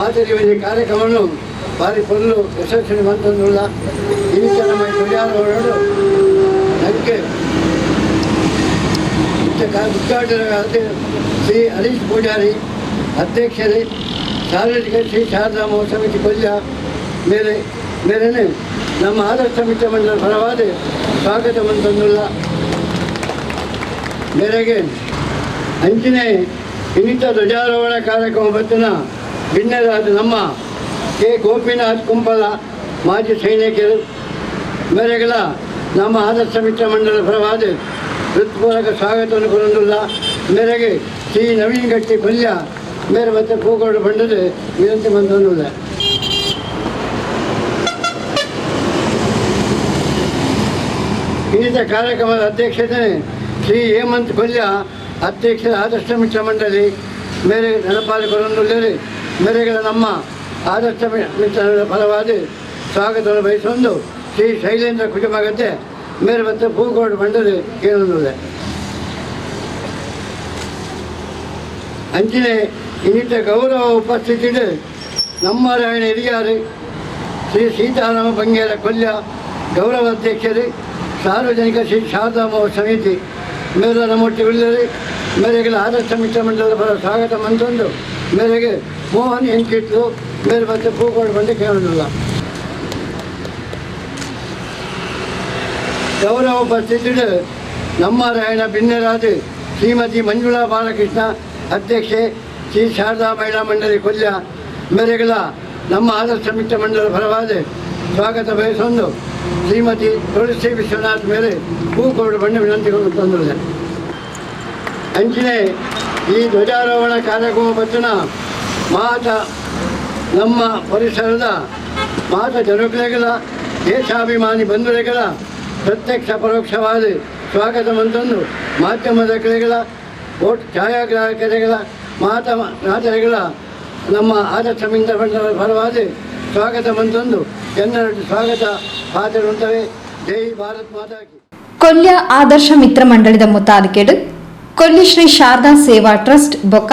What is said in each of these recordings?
ಆಚರಿಸುವ ಕಾರ್ಯಕ್ರಮವನ್ನು ಭಾರಿ ಫುಲ್ಲು ಯಶಸ್ವಿ ಮಂತಂದುಳ್ಳ ಇನ್ನಿತ ನಮ್ಮ ಧ್ವಜಾರೋಹಣರು ಅದಕ್ಕೆ ಉದ್ಘಾಟನೆ ಶ್ರೀ ಹರೀಶ್ ಪೂಜಾರಿ ಅಧ್ಯಕ್ಷರೇ ಸಾರ್ವಜನಿಕ ಶ್ರೀ ಶಾರದಾ ಸಮಿತಿ ಕೊಲ್ಯ ಮೇರೆನೆ ನಮ್ಮ ಆದರ್ಶ ಮಿತ್ರ ಮಂಡಲ ಪರವಾದ ಸ್ವಾಗತ ಮಂತಂದುಳ್ಳ ಮೇರೆಗೆ ಅಂಚನೆ ಇನ್ನಿತ ಧ್ವಜಾರೋಹಣ ಕಾರ್ಯಕ್ರಮ ಬತ್ತಿನ ಭಿನ್ನರಾದ ನಮ್ಮ ಕೆ ಗೋಪಿನಾಥ್ ಕುಂಪಲ ಮಾಜಿ ಸೈನಿಕರು ಮೇರೆಗಳ ನಮ್ಮ ಆದರ್ಶ ಮಿತ್ರ ಮಂಡಲ ಪರವಾದ ಹೃತ್ಪೂರ್ವಕ ಸ್ವಾಗತವನ್ನು ಕೊರಂದುಲ್ಲ ಮೇರೆಗೆ ಶ್ರೀ ನವೀನ್ ಗಟ್ಟಿ ಕೊಲ್ಯ ಮೇರೆ ಮತ್ತು ಪೂಕೋಡು ಬಂಡದ ವಿನಂತಿ ಬಂದೊಂದುಲ್ಲ ಇನ್ನಿತ ಕಾರ್ಯಕ್ರಮದ ಅಧ್ಯಕ್ಷತೆ ಶ್ರೀ ಹೇಮಂತ್ ಕೊಲ್ಯ ಅಧ್ಯಕ್ಷರ ಆದರ್ಶ ಮಿತ್ರ ಮಂಡಳಿ ಮೇರೆ ನೆನಪಾಲು ಕೊರಂದುಳ್ಳರೆ ಮೇರೆಗಳ ನಮ್ಮ ಆದರ್ಶ ಮಿತ್ರರ ಫಲವಾದ ಸ್ವಾಗತವನ್ನು ಬಯಸೊಂದು ಶ್ರೀ ಶೈಲೇಂದ್ರ ಕುಟುಂಬಗತ್ತೆ ಮೇರೆ ಮತ್ತು ಪೂಕೋಡು ಬಂಡದೆ ಕೇಳೊಂದಿದೆ ಅಂಚಿನ ಇನ್ನಿತ ಗೌರವ ಉಪಸ್ಥಿತಿಡೆ ನಮ್ಮ ರಾಯಣ ಹಿರಿಯಾರು ಶ್ರೀ ಸೀತಾರಾಮ ಬಂಗೇರ ಕೊಲ್ಯ ಗೌರವ ಅಧ್ಯಕ್ಷರು ಸಾರ್ವಜನಿಕ ಶ್ರೀ ಶಾರದಾ ಸಮಿತಿ ಮೇರೆ ನಮ್ಮೊಟ್ಟಿ ಉಳಿದರೆ ಮೇರೆಗಳ ಆದರ್ಶ ಮಿತ್ರ ಮಂಡಲದ ಪರ ಸ್ವಾಗತ ಮಂತೊಂದು ಮೇರೆಗೆ ಮೋಹನ್ ಎಂಕಿಟ್ಲು ಮೇರೆ ಮತ್ತು ಪೂಕೋಡು ಬಂದು ಕೇಳೋದಿಲ್ಲ ಗೌರವ ಉಪಸ್ಥಿತಿಡೆ ನಮ್ಮ ರಾಯಣ ಭಿನ್ನರಾದ ಶ್ರೀಮತಿ ಮಂಜುಳಾ ಬಾಲಕೃಷ್ಣ ಅಧ್ಯಕ್ಷೆ ಶ್ರೀ ಶಾರದಾ ಮಹಿಳಾ ಮಂಡಳಿ ಕೊಲ್ಯ ಮೇರೆಗಳ ನಮ್ಮ ಆದರ್ಶ ಮಿತ್ರ ಮಂಡಲ ಪರವಾದ ಸ್ವಾಗತ ಬಯಸೊಂದು ಶ್ರೀಮತಿ ತುಳಸಿ ವಿಶ್ವನಾಥ್ ಮೇಲೆ ಪೂಕೋಡು ಬಂದು ವಿನಂತಿಗಳು ತಂದಿದೆ ಅಂಚಿನ ಈ ಧ್ವಜಾರೋಹಣ ಕಾರ್ಯಕ್ರಮ ಬತ್ತಿನ ನಮ್ಮ ಪರಿಸರದ ಜನಗಳ ದೇಶಾಭಿಮಾನಿ ಬಂಧುಗಳ ಪ್ರತ್ಯಕ್ಷ ಪರೋಕ್ಷವಾದ ಸ್ವಾಗತ ಮಂತಂದು ಮಾಧ್ಯಮದ ಕಲೆಗಳ ಛಾಯಾಗ್ರಾಹಕರುಗಳ ಮಾತನಾತರೆಗಳ ನಮ್ಮ ಆದರ್ಶ ಮಿತ್ರ ಮಂಡಲದ ಪರವಾದ ಸ್ವಾಗತ ಮಂತಂದು ಎಲ್ಲರೂ ಸ್ವಾಗತ ಹಾಜರುಂಟವೆ ಜೈ ಭಾರತ್ ಮಾತಾ ಕಿ. ಕೊಲ್ಯ ಆದರ್ಶ ಮಿತ್ರ ಮಂಡಳಿದ ಮುತಾಲಿಕೆಡು ಕೊಲ್ಲಿ ಶ್ರೀ ಶಾರದಾ ಸೇವಾ ಟ್ರಸ್ಟ್ ಬೊಕ್ಕ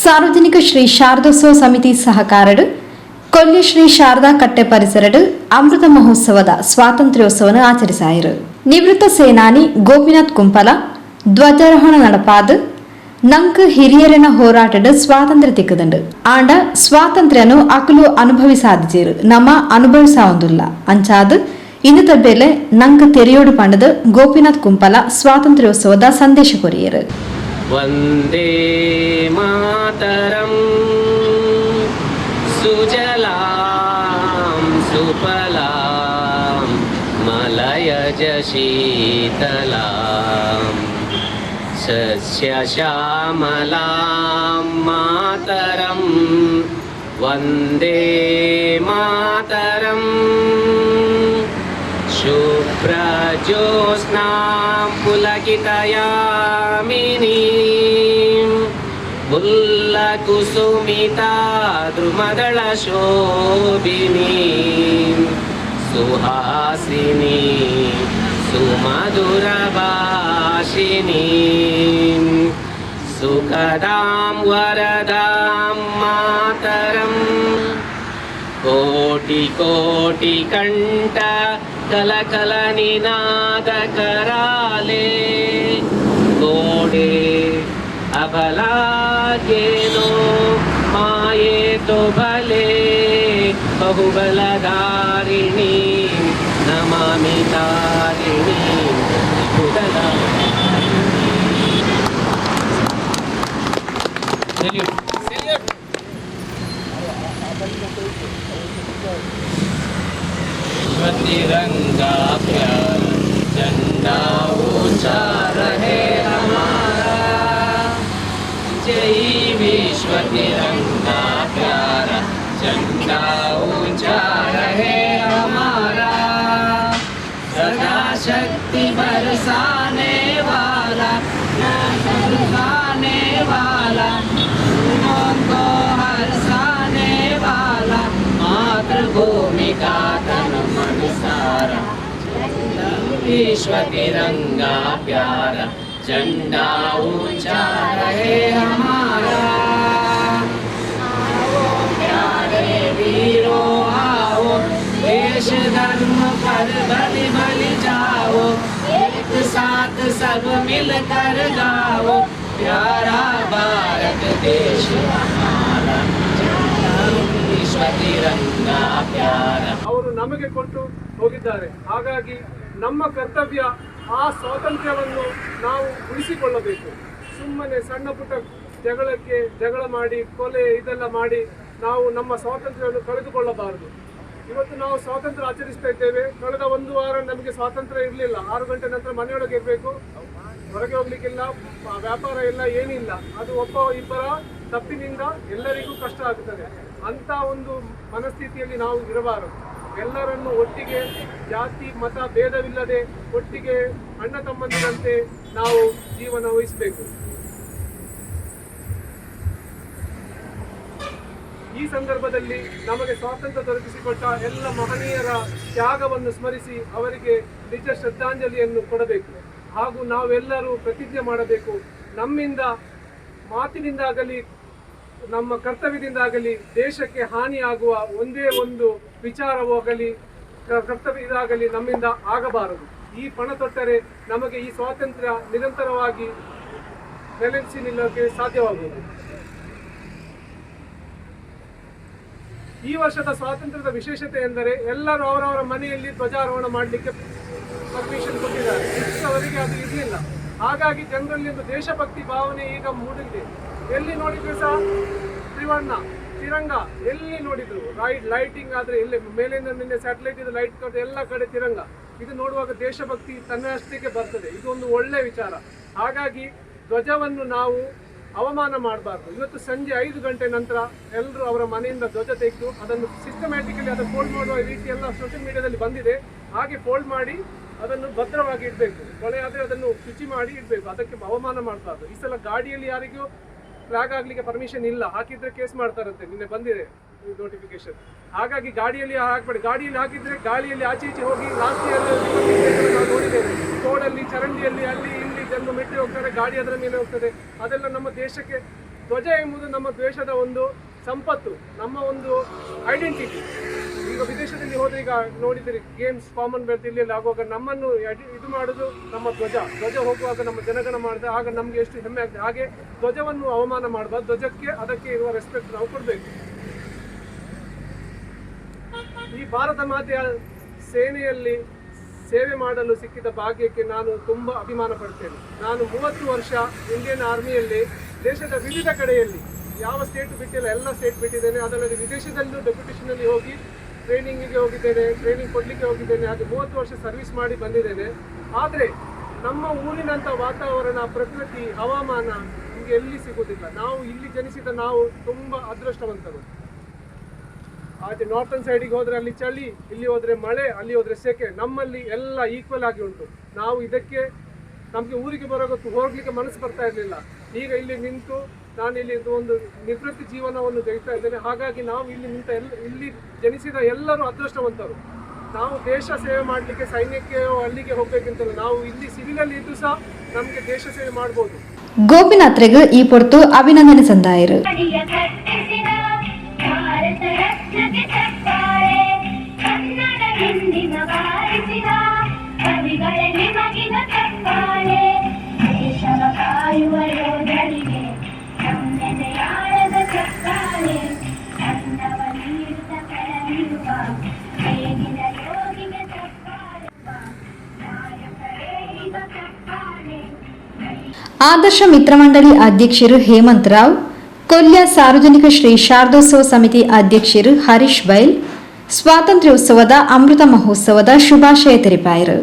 ಸಾರ್ವಜನಿಕ ಶ್ರೀ ಶಾರದೋತ್ಸವ ಸಮಿತಿ ಸಹಕಾರಡು ಕೊಲ್ಲಿ ಶ್ರೀ ಶಾರದಾ ಕಟ್ಟೆ ಪರಿಸರಡು ಅಮೃತ ಮಹೋತ್ಸವದ ಸ್ವಾತಂತ್ರ್ಯೋತ್ಸವನ ಆಚರಿಸಾಯಿರು. ನಿವೃತ್ತ ಸೇನಾನಿ ಗೋಪಿನಾಥ್ ಕುಂಪಲ ಧ್ವಜಾರೋಹಣ ನಡಪಾದ ನಂಕ್ ಹಿರಿಯರನ ಹೋರಾಟದ ಸ್ವಾತಂತ್ರ್ಯ ತಿಕ್ಕದಂಡು ಆಂಡ ಸ್ವಾತಂತ್ರ್ಯನು ಅಕಲು ಅನುಭವಿಸಾದಿರು ನಮ್ಮ ಅನುಭವಿಸಾವುದಿಲ್ಲ ಅಂಚಾದ ಇನ್ನತ ಬೆಲೆ ನಂಗೆ ತೆರೆಯೋಡು ಪಂಡದ ಗೋಪಿನಾಥ್ ಕುಂಪಲ ಸ್ವಾತಂತ್ರ್ಯೋತ್ಸವದ ಸಂದೇಶ ಕೊರಿಯರು. ವಂದೇ ಮಾತರಂ ಸುಜಲಾಂ ಸುಫಲಾಂ ಮಲಯಜ ಶೀತಲಾಂ ಸಸ್ಯ ಶ್ಯಾಮಲಾಂ ಮಾತರಂ ವಂದೇ ಮಾತರಂ ಶುಭ್ರಜ್ಯೋತ್ಸ್ನಾಂ ಪುಲಕಿತಯಾಮಿನೀಂ ಮುಲ್ಲಕುಸುಮಿತಾ ದ್ರುಮದಳ ಶೋಭಿನೀಂ ಸುಹಾಸಿನೀಂ ಸುಮಧುರಭಾಷಿಣೀಂ ಸುಖದಾಂ ವರದಾಂ ಮಾತರಂ ಕೋಟಿ ಕೋಟಿ ಕಂಠ ಕಲಕಲ ನಿನಾದ ಕರಾಲೆ ಗೋಡೆ ಅಬಲಾಗೇನೋ ಮಾಯೇ ತೋ ಭಲೆ ಬಹುಬಲಧಾರಿಣಿ ನಮಾಮಿ ತಾರಿಣಿ ಕುದಲ तिरंगा प्यार झंडा ऊंचा रहे हमारा जय विश्व तिरंगा प्यारा झंडा ऊंचा रहे हमारा सदा शक्ति बरसाने वाला बरसाने वाला को हरसाने वाला मातृभूमि का तन मन सारा विश्व तिरंगा प्यारा झंडा ऊंचा रहे हमारा। सब मिलकर गाओ प्यारा भारत देश हमारा विश्व तिरंगा प्यारा. ಅವರು ನಮಗೆ ಕೊಟ್ಟು ಹೋಗಿದ್ದಾರೆ. ಹಾಗಾಗಿ ನಮ್ಮ ಕರ್ತವ್ಯ ಆ ಸ್ವಾತಂತ್ರ್ಯವನ್ನು ನಾವು ಉಳಿಸಿಕೊಳ್ಳಬೇಕು. ಸುಮ್ಮನೆ ಸಣ್ಣ ಪುಟ್ಟ ಜಗಳ ಮಾಡಿ ಕೊಲೆ ಇದೆಲ್ಲ ಮಾಡಿ ನಾವು ನಮ್ಮ ಸ್ವಾತಂತ್ರ್ಯವನ್ನು ಕಳೆದುಕೊಳ್ಳಬಾರದು. ಇವತ್ತು ನಾವು ಸ್ವಾತಂತ್ರ್ಯ ಆಚರಿಸ್ತಾ ಇದ್ದೇವೆ. ಕಳೆದ ಒಂದು ವಾರ ನಮಗೆ ಸ್ವಾತಂತ್ರ್ಯ ಇರಲಿಲ್ಲ. 6 ಗಂಟೆ ನಂತರ ಮನೆಯೊಳಗೆ ಇರಬೇಕು, ಹೊರಗೆ ಹೋಗ್ಲಿಕ್ಕಿಲ್ಲ, ವ್ಯಾಪಾರ ಇಲ್ಲ, ಏನಿಲ್ಲ. ಅದು ಒಬ್ಬ ಇಬ್ಬರ ತಪ್ಪಿನಿಂದ ಎಲ್ಲರಿಗೂ ಕಷ್ಟ ಆಗುತ್ತದೆ. ಅಂತ ಒಂದು ಮನಸ್ಥಿತಿಯಲ್ಲಿ ನಾವು ಇರಬಾರದು. ಎಲ್ಲರನ್ನು ಒಟ್ಟಿಗೆ ಜಾತಿ ಮತ ಭೇದವಿಲ್ಲದೆ ಒಟ್ಟಿಗೆ ಅಣ್ಣ ತಮ್ಮಂದಿರಂತೆ ನಾವು ಜೀವನ ವಹಿಸಬೇಕು. ಈ ಸಂದರ್ಭದಲ್ಲಿ ನಮಗೆ ಸ್ವಾತಂತ್ರ್ಯ ದೊರಕಿಸಿಕೊಟ್ಟ ಎಲ್ಲ ಮಹನೀಯರ ತ್ಯಾಗವನ್ನು ಸ್ಮರಿಸಿ ಅವರಿಗೆ ನಿಜ ಶ್ರದ್ಧಾಂಜಲಿಯನ್ನು ಕೊಡಬೇಕು. ಹಾಗೂ ನಾವೆಲ್ಲರೂ ಪ್ರತಿಜ್ಞೆ ಮಾಡಬೇಕು, ನಮ್ಮಿಂದ ಮಾತಿನಿಂದಾಗಲಿ ನಮ್ಮ ಕರ್ತವ್ಯದಿಂದಾಗಲಿ ದೇಶಕ್ಕೆ ಹಾನಿಯಾಗುವ ಒಂದೇ ಒಂದು ವಿಚಾರವಾಗಲಿ ಕರ್ತವ್ಯ ಇದಾಗಲಿ ನಮ್ಮಿಂದ ಆಗಬಾರದು. ಈ ಪಣ ತೊಟ್ಟರೆ ನಮಗೆ ಈ ಸ್ವಾತಂತ್ರ್ಯ ನಿರಂತರವಾಗಿ ನೆಲೆಸಿ ನಿಲ್ಲೋಕೆ ಸಾಧ್ಯವಾಗುವುದು. ಈ ವರ್ಷದ ಸ್ವಾತಂತ್ರ್ಯದ ವಿಶೇಷತೆ ಎಂದರೆ ಎಲ್ಲರೂ ಅವರವರ ಮನೆಯಲ್ಲಿ ಧ್ವಜಾರೋಹಣ ಮಾಡಲಿಕ್ಕೆ ಪರ್ಮಿಷನ್ ಕೊಟ್ಟಿದ್ದಾರೆ. ಅವರಿಗೆ ಅದು ಇರಲಿಲ್ಲ. ಹಾಗಾಗಿ ಜನರಲ್ಲಿ ಒಂದು ದೇಶಭಕ್ತಿ ಭಾವನೆ ಈಗ ಮೂಡಿದೆ. ಎಲ್ಲಿ ನೋಡಿದ್ರು ಸಹ ತ್ರಿವರ್ಣ ತಿರಂಗ, ಎಲ್ಲಿ ನೋಡಿದ್ರು ಲೈಟಿಂಗ್ ಆದರೆ ಎಲ್ಲಿ ಮೇಲಿಂದ ನಿನ್ನೆ ಸ್ಯಾಟಲೈಟ್ ಇದು ಲೈಟ್ ಕೊಟ್ಟು ಎಲ್ಲ ಕಡೆ ತಿರಂಗ. ಇದು ನೋಡುವಾಗ ದೇಶಭಕ್ತಿ ತನ್ನಷ್ಟಕ್ಕೆ ಬರ್ತದೆ. ಇದು ಒಂದು ಒಳ್ಳೆ ವಿಚಾರ. ಹಾಗಾಗಿ ಧ್ವಜವನ್ನು ನಾವು ಅವಮಾನ ಮಾಡಬಾರ್ದು. ಇವತ್ತು ಸಂಜೆ 5 ಗಂಟೆ ನಂತರ ಎಲ್ಲರೂ ಅವರ ಮನೆಯಿಂದ ಧ್ವಜ ತೆಗೆದು ಅದನ್ನು ಸಿಸ್ಟಮ್ಯಾಟಿಕಲಿ ಅದನ್ನು ಫೋಲ್ಡ್ ಮಾಡುವ ರೀತಿ ಎಲ್ಲ ಸೋಷಿಯಲ್ ಮೀಡಿಯಾದಲ್ಲಿ ಬಂದಿದೆ. ಹಾಗೆ ಫೋಲ್ಡ್ ಮಾಡಿ ಅದನ್ನು ಭದ್ರವಾಗಿ ಇಡಬೇಕು. ಕೊಳೆ ಆದರೆ ಅದನ್ನು ಶುಚಿ ಮಾಡಿ ಇಡಬೇಕು. ಅದಕ್ಕೆ ಅವಮಾನ ಮಾಡಬಾರ್ದು. ಈ ಸಲ ಗಾಡಿಯಲ್ಲಿ ಯಾರಿಗೂ ಫ್ಲಾಗ್ ಆಗಲಿಕ್ಕೆ ಪರ್ಮಿಷನ್ ಇಲ್ಲ. ಹಾಕಿದ್ರೆ ಕೇಸ್ ಮಾಡ್ತಾರಂತೆ, ನಿನ್ನೆ ಬಂದಿದೆ ನೋಟಿಫಿಕೇಶನ್. ಹಾಗಾಗಿ ಗಾಡಿಯಲ್ಲಿ ಹಾಕಬೇಡಿ. ಗಾಡಿಯಲ್ಲಿ ಹಾಕಿದ್ರೆ ಗಾಳಿಯಲ್ಲಿ ಆಚೆ ಈಚೆ ಹೋಗಿ ಲಾಸ್ಟ್ ಇಯರ್ ನಾವು ನೋಡಿದ್ದೇವೆ. ತೋಡಲ್ಲಿ ಚರಂಡಿಯಲ್ಲಿ ಅಲ್ಲಿ ಇಲ್ಲಿ ಜನರು ಮೆಟ್ಟಿ ಹೋಗ್ತಾರೆ, ಗಾಡಿ ಅದರ ಮೇಲೆ ಹೋಗ್ತದೆ. ಅದೆಲ್ಲ ನಮ್ಮ ದೇಶಕ್ಕೆ ಧ್ವಜ ಎಂಬುದು ನಮ್ಮ ದೇಶದ ಒಂದು ಸಂಪತ್ತು, ನಮ್ಮ ಒಂದು ಐಡೆಂಟಿಟಿ. ಈಗ ವಿದೇಶದಲ್ಲಿ ಹೋದ್ರೆ ಈಗ ನೋಡಿದ್ದೀರಿ ಗೇಮ್ಸ್ ಕಾಮನ್ವೆಲ್ತ್ ಇಲ್ಲಿ ಆಗುವಾಗ ನಮ್ಮನ್ನು ಇದು ಮಾಡೋದು ನಮ್ಮ ಧ್ವಜ ಹೋಗುವಾಗ ನಮ್ಮ ಜನಗಣ ಮಾಡಿದ್ರೆ ಆಗ ನಮ್ಗೆ ಎಷ್ಟು ಹೆಮ್ಮೆ ಆಗ್ತದೆ. ಹಾಗೆ ಧ್ವಜವನ್ನು ಅವಮಾನ ಮಾಡಬಾರ್ದು. ಧ್ವಜಕ್ಕೆ ಅದಕ್ಕೆ ಇರುವ ರೆಸ್ಪೆಕ್ಟ್ ನಾವು ಕೊಡಬೇಕು. ಈ ಭಾರತ ಮಾತೆಯ ಸೇನೆಯಲ್ಲಿ ಸೇವೆ ಮಾಡಲು ಸಿಕ್ಕಿದ ಭಾಗ್ಯಕ್ಕೆ ನಾನು ತುಂಬ ಅಭಿಮಾನ ಪಡ್ತೇನೆ. ನಾನು 30 ವರ್ಷ ಇಂಡಿಯನ್ ಆರ್ಮಿಯಲ್ಲಿ ದೇಶದ ವಿವಿಧ ಕಡೆಯಲ್ಲಿ ಯಾವ ಸ್ಟೇಟ್ ಬಿಟ್ಟಿಲ್ಲ, ಎಲ್ಲ ಸ್ಟೇಟ್ ಬಿಟ್ಟಿದ್ದೇನೆ. ಅದಲ್ಲದೆ ವಿದೇಶದಲ್ಲೂ ಡೆಪ್ಯುಟೇಷನಲ್ಲಿ ಹೋಗಿ ಟ್ರೈನಿಂಗಿಗೆ ಹೋಗಿದ್ದೇನೆ, ಟ್ರೈನಿಂಗ್ ಕೊಡಲಿಕ್ಕೆ ಹೋಗಿದ್ದೇನೆ. ಹಾಗೆ 30 ವರ್ಷ ಸರ್ವಿಸ್ ಮಾಡಿ ಬಂದಿದ್ದೇನೆ. ಆದರೆ ನಮ್ಮ ಊರಿನಂಥ ವಾತಾವರಣ, ಪ್ರಕೃತಿ, ಹವಾಮಾನ ನಮಗೆ ಎಲ್ಲಿ ಸಿಗೋದಿಲ್ಲ. ನಾವು ಇಲ್ಲಿ ಜನಿಸಿದ ನಾವು ತುಂಬ ಅದೃಷ್ಟವಂತರು. ಆಚೆ ನಾರ್ತನ್ ಸೈಡಿಗೆ ಹೋದರೆ ಅಲ್ಲಿ ಚಳಿ, ಇಲ್ಲಿ ಹೋದರೆ ಮಳೆ, ಅಲ್ಲಿ ಹೋದರೆ ಸೆಕೆ. ನಮ್ಮಲ್ಲಿ ಎಲ್ಲ ಈಕ್ವಲ್ ಆಗಿ ಉಂಟು. ನಾವು ಇದಕ್ಕೆ ನಮಗೆ ಊರಿಗೆ ಹೋಗ್ಲಿಕ್ಕೆ ಮನಸ್ಸು ಬರ್ತಾ ಇರಲಿಲ್ಲ. ಈಗ ಇಲ್ಲಿ ನಿಂತು ನಾನು ಇಲ್ಲಿ ಒಂದು ನಿವೃತ್ತಿ ಜೀವನವನ್ನು ಜಯಿಸ್ತಾ ಇದ್ದೇನೆ. ಹಾಗಾಗಿ ನಾವು ಇಲ್ಲಿ ಇಲ್ಲಿ ಜನಿಸಿದ ಎಲ್ಲರೂ ಅದೃಷ್ಟವಂತರು. ನಾವು ದೇಶ ಸೇವೆ ಮಾಡಲಿಕ್ಕೆ ಸೈನ್ಯಕ್ಕೆ ಅಲ್ಲಿಗೆ ಹೋಗ್ಬೇಕಂತಲ್ಲ, ನಾವು ಇಲ್ಲಿ ಸಿವಿಲಲ್ಲಿ ಇದ್ದು ಸಹ ನಮಗೆ ದೇಶ ಸೇವೆ ಮಾಡ್ಬೋದು. ಗೋಪಿನಾಥ್ರಿಗೆ ಈ ಪೊರ್ತು ಅಭಿನಂದನೆ ಸಂದಾಯರು. ಆದರ್ಶ ಮಿತ್ರ ಮಂಡಳಿ ಅಧ್ಯಕ್ಷರು ಹೇಮಂತ್ ರಾವ್, ಕೊಲ್ಯ ಸಾರ್ವಜನಿಕ ಶ್ರೀ ಶಾರದೋತ್ಸವ ಸಮಿತಿ ಅಧ್ಯಕ್ಷರು ಹರೀಶ್ ಬೈಲ್ ಸ್ವಾತಂತ್ರ್ಯೋತ್ಸವದ ಅಮೃತ ಮಹೋತ್ಸವದ ಶುಭಾಶಯ ತಿಳಿಪಾಯರು.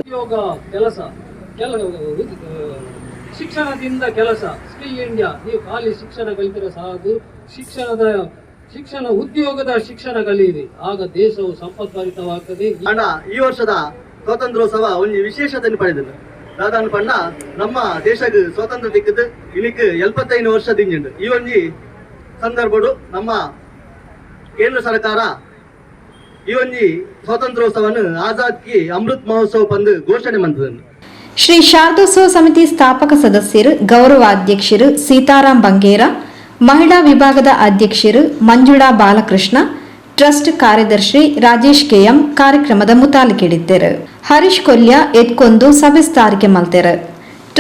ಶಿಕ್ಷಣದಿಂದ ಕೆಲಸ ಸ್ಕಿಲ್ ಇಂಡಿಯಾ. ನೀವು ಖಾಲಿ ಶಿಕ್ಷಣ ಕಲಿತರೆ ಸಾಕು, ಶಿಕ್ಷಣ ಉದ್ಯೋಗದ ಶಿಕ್ಷಣ ಕಲಿಯಿರಿ, ಆಗ ದೇಶವು ಸಂಪದ್ಭರಿತವಾಗ್ತದೆ. ಅಣ್ಣ ಈ ವರ್ಷದ ಸ್ವಾತಂತ್ರ್ಯೋತ್ಸವ ಒಂದು ವಿಶೇಷತೆ ಪಡೆದಿದೆ. ದಾದಾನು ಪಂಡ ನಮ್ಮ ದೇಶಕ್ಕೆ ಸ್ವಾತಂತ್ರ್ಯ ದಿಕ್ಕದು ಇಲ್ಲಿಗೆ 75 ವರ್ಷದಿಂದ ಈ ಒಂಜಿ ಸಂದರ್ಭಡು ನಮ್ಮ ಕೇಂದ್ರ ಸರ್ಕಾರ ಈ ಒಂಜಿ ಸ್ವಾತಂತ್ರ್ಯೋತ್ಸವವನ್ನು ಆಜಾದ್ ಕಿ ಅಮೃತ್ ಮಹೋತ್ಸವ ಪಂದು ಘೋಷಣೆ ಮಾಡಿದ. ಶ್ರೀ ಶಾರದೋತ್ಸವ ಸಮಿತಿ ಸ್ಥಾಪಕ ಸದಸ್ಯರು, ಗೌರವ ಅಧ್ಯಕ್ಷರು ಸೀತಾರಾಮ್ ಬಂಗೇರ, ಮಹಿಳಾ ವಿಭಾಗದ ಅಧ್ಯಕ್ಷರು ಮಂಜುಳಾ ಬಾಲಕೃಷ್ಣ, ಟ್ರಸ್ಟ್ ಕಾರ್ಯದರ್ಶಿ ರಾಜೇಶ್ ಕೆಎಂ ಕಾರ್ಯಕ್ರಮದ ಮುತಾಲಿಕೆಡಿದ್ದರು. ಹರೀಶ್ ಕೊಲ್ಯ ಎತ್ಕೊಂದು ಸವಿಸ್ತಾರಿಕೆ ಮಲ್ತೆರು.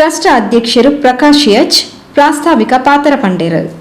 ಟ್ರಸ್ಟ್ ಅಧ್ಯಕ್ಷರು ಪ್ರಕಾಶ್ ಎಚ್ ಪ್ರಾಸ್ತಾವಿಕ ಪಾತ್ರ ಪಂಡೇರು.